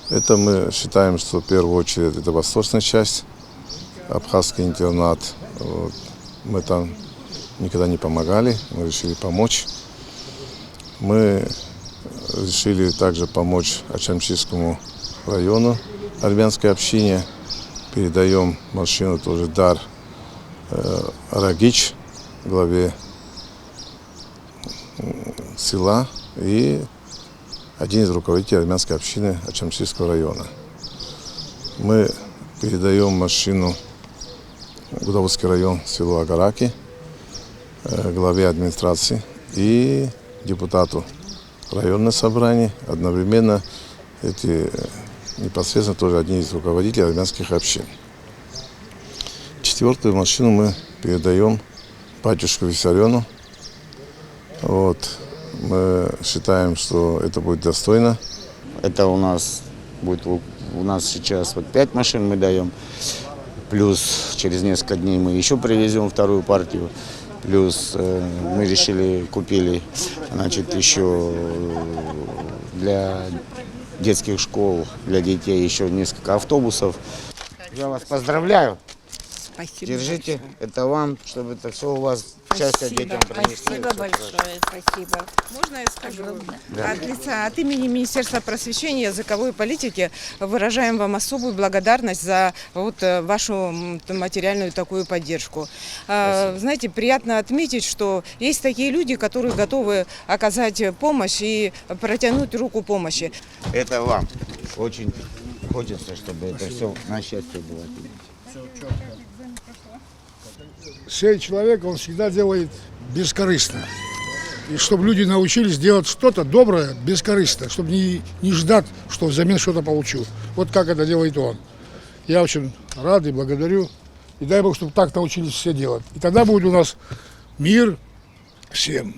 Это мы считаем, что в первую очередь это восточная часть, абхазский интернат. Вот. Мы там никогда не помогали, мы решили помочь. Мы решили также помочь Ачамчийскому району, армянской общине. Передаем машину тоже дар Рагич, главе села, и один из руководителей армянской общины Ачамчийского района. Мы передаем машину Гудовский район, село Агараки, главе администрации и депутату районного собрания. Одновременно эти непосредственно тоже одни из руководителей армянских общин. Четвертую машину мы передаем батюшку Виссариону. Вот. Мы считаем, что это будет достойно. Это у нас сейчас 5 машин мы даем. Плюс через несколько дней мы еще привезем вторую партию. Плюс мы купили, еще для детских школ, для детей еще несколько автобусов. Я вас поздравляю. Спасибо. Держите, большое. это вам, чтобы это все у вас счастье детям принесли. Спасибо большое, спасибо. Можно я скажу? Да. От имени Министерства просвещения и языковой политики выражаем вам особую благодарность за вашу материальную такую поддержку. Знаете, приятно отметить, что есть такие люди, которые готовы оказать помощь и протянуть руку помощи. Это вам. Очень хочется, чтобы это все на счастье было. Сей человек, он всегда делает бескорыстно. И чтобы люди научились делать что-то доброе бескорыстно, чтобы не ждать, что взамен что-то получу. Вот как это делает он. Я очень рад и благодарю. И дай Бог, чтобы так научились все делать. И тогда будет у нас мир всем.